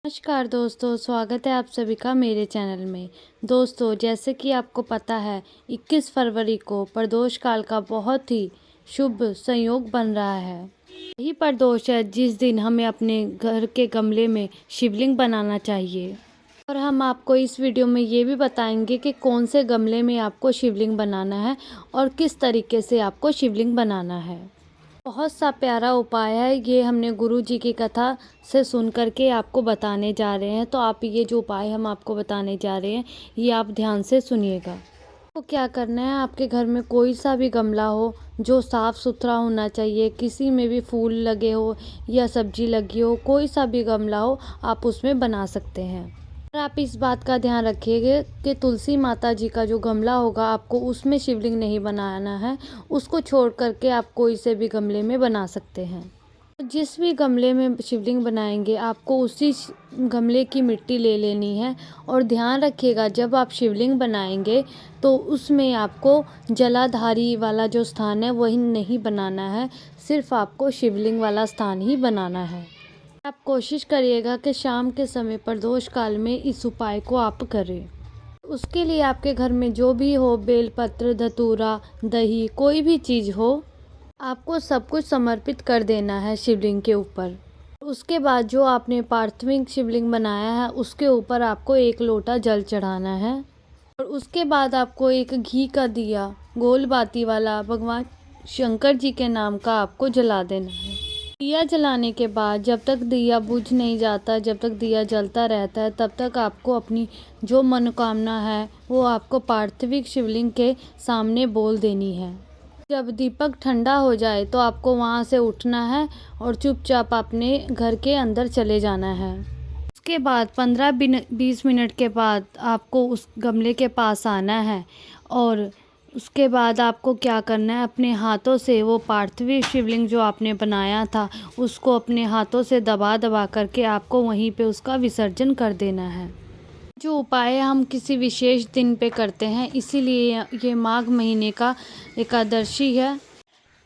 नमस्कार दोस्तों, स्वागत है आप सभी का मेरे चैनल में। दोस्तों, जैसे कि आपको पता है 21 फरवरी को प्रदोष काल का बहुत ही शुभ संयोग बन रहा है। यही प्रदोष है जिस दिन हमें अपने घर के गमले में शिवलिंग बनाना चाहिए। और हम आपको इस वीडियो में ये भी बताएंगे कि कौन से गमले में आपको शिवलिंग बनाना है और किस तरीके से आपको शिवलिंग बनाना है। बहुत सा प्यारा उपाय है, ये हमने गुरु जी की कथा से सुन करके आपको बताने जा रहे हैं। तो आप ये जो उपाय हम आपको बताने जा रहे हैं ये आप ध्यान से सुनिएगा। तो क्या करना है, आपके घर में कोई सा भी गमला हो जो साफ़ सुथरा होना चाहिए, किसी में भी फूल लगे हो या सब्जी लगी हो, कोई सा भी गमला हो आप उसमें बना सकते हैं। और आप इस बात का ध्यान रखिएगा कि तुलसी माता जी का जो गमला होगा आपको उसमें शिवलिंग नहीं बनाना है, उसको छोड़ करके आप कोई से भी गमले में बना सकते हैं। तो जिस भी गमले में शिवलिंग बनाएंगे आपको उसी गमले की मिट्टी ले लेनी है। और ध्यान रखिएगा जब आप शिवलिंग बनाएंगे तो उसमें आपको जलाधारी वाला जो स्थान है वही नहीं बनाना है, सिर्फ आपको शिवलिंग वाला स्थान ही बनाना है। आप कोशिश करिएगा कि शाम के समय प्रदोष काल में इस उपाय को आप करें। उसके लिए आपके घर में जो भी हो, बेलपत्र, धतूरा, दही, कोई भी चीज़ हो, आपको सब कुछ समर्पित कर देना है शिवलिंग के ऊपर। उसके बाद जो आपने पार्थिव शिवलिंग बनाया है उसके ऊपर आपको 1 लोटा जल चढ़ाना है। और उसके बाद आपको एक घी का दिया गोल बाती वाला भगवान शंकर जी के नाम का आपको जला देना है। दिया जलाने के बाद जब तक दिया बुझ नहीं जाता, जब तक दिया जलता रहता है, तब तक आपको अपनी जो मनोकामना है वो आपको पार्थिव शिवलिंग के सामने बोल देनी है। जब दीपक ठंडा हो जाए तो आपको वहाँ से उठना है और चुपचाप अपने घर के अंदर चले जाना है। उसके बाद 15-20 मिनट के बाद आपको उस गमले के पास आना है। और उसके बाद आपको क्या करना है, अपने हाथों से वो पार्थिव शिवलिंग जो आपने बनाया था उसको अपने हाथों से दबा दबा करके आपको वहीं पे उसका विसर्जन कर देना है। जो उपाय हम किसी विशेष दिन पे करते हैं, इसीलिए ये माघ महीने का एकादशी है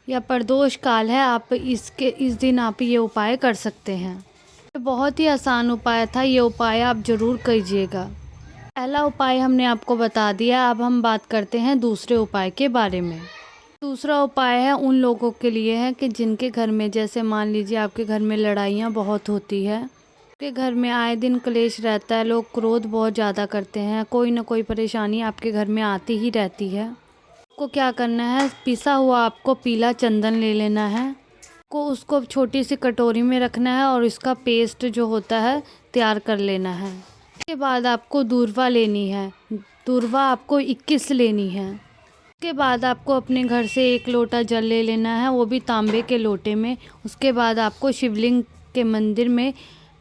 या प्रदोष काल है। आप इस दिन आप ये उपाय कर सकते हैं। ये बहुत ही आसान उपाय था, ये उपाय आप ज़रूर कीजिएगा। पहला उपाय हमने आपको बता दिया, अब हम बात करते हैं दूसरे उपाय के बारे में। दूसरा उपाय है उन लोगों के लिए है कि जिनके घर में, जैसे मान लीजिए आपके घर में लड़ाइयाँ बहुत होती है, आपके घर में आए दिन क्लेश रहता है, लोग क्रोध बहुत ज़्यादा करते हैं, कोई ना कोई परेशानी आपके घर में आती ही रहती है। आपको क्या करना है, पिसा हुआ आपको पीला चंदन ले लेना है, को उसको छोटी सी कटोरी में रखना है और इसका पेस्ट जो होता है तैयार कर लेना है। उसके बाद आपको दूर्वा लेनी है, दूर्वा आपको 21 लेनी है। उसके बाद आपको अपने घर से 1 लोटा जल ले लेना है, वो भी तांबे के लोटे में। उसके बाद आपको शिवलिंग के मंदिर में,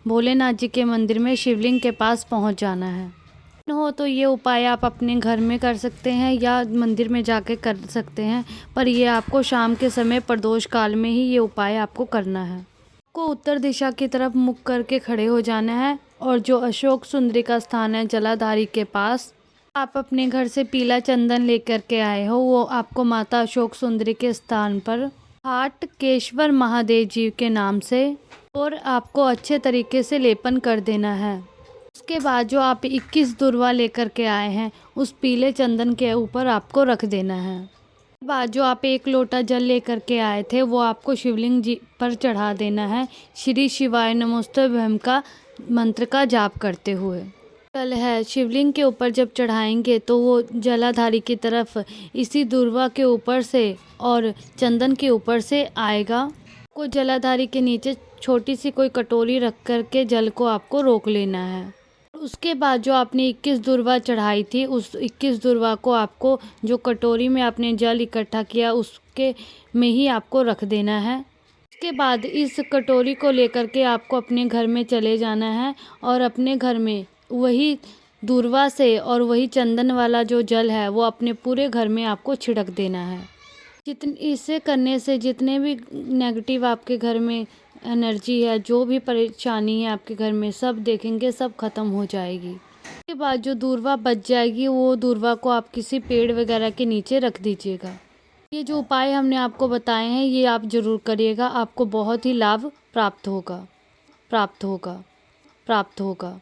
भोलेनाथ जी के मंदिर में शिवलिंग के पास पहुंच जाना है। हो तो ये उपाय आप अपने घर में कर सकते हैं या मंदिर में जाके कर सकते हैं, पर ये आपको शाम के समय प्रदोष काल में ही ये उपाय आपको करना है। आपको उत्तर दिशा की तरफ मुख करके खड़े हो जाना है और जो अशोक सुंदरी का स्थान है जलाधारी के पास, आप अपने घर से पीला चंदन लेकर के आए हो, वो आपको माता अशोक सुंदरी के स्थान पर हाट केशवर महादेव जी के नाम से और आपको अच्छे तरीके से लेपन कर देना है। उसके बाद जो आप 21 दुर्वा लेकर के आए हैं उस पीले चंदन के ऊपर आपको रख देना है। उसके बाद जो आप 1 लोटा जल लेकर के आए थे वो आपको शिवलिंग जी पर चढ़ा देना है, श्री शिवाय नमोस्तुभ्यं का मंत्र का जाप करते हुए। जल है शिवलिंग के ऊपर जब चढ़ाएंगे तो वो जलाधारी की तरफ इसी दुर्वा के ऊपर से और चंदन के ऊपर से आएगा। को जलाधारी के नीचे छोटी सी कोई कटोरी रख करके जल को आपको रोक लेना है। उसके बाद जो आपने 21 दुर्वा चढ़ाई थी उस 21 दुर्वा को आपको जो कटोरी में आपने जल इकट्ठा किया उसके में ही आपको रख देना है। उसके बाद इस कटोरी को लेकर के आपको अपने घर में चले जाना है और अपने घर में वही दूर्वा से और वही चंदन वाला जो जल है वो अपने पूरे घर में आपको छिड़क देना है। इसे करने से जितने भी नेगेटिव आपके घर में एनर्जी है, जो भी परेशानी है आपके घर में, सब देखेंगे सब खत्म हो जाएगी। उसके बाद जो दूर्वा बच जाएगी वो दूर्वा को आप किसी पेड़ वगैरह के नीचे रख दीजिएगा। ये जो उपाय हमने आपको बताए हैं ये आप ज़रूर करिएगा, आपको बहुत ही लाभ प्राप्त होगा। प्राप्त होगा।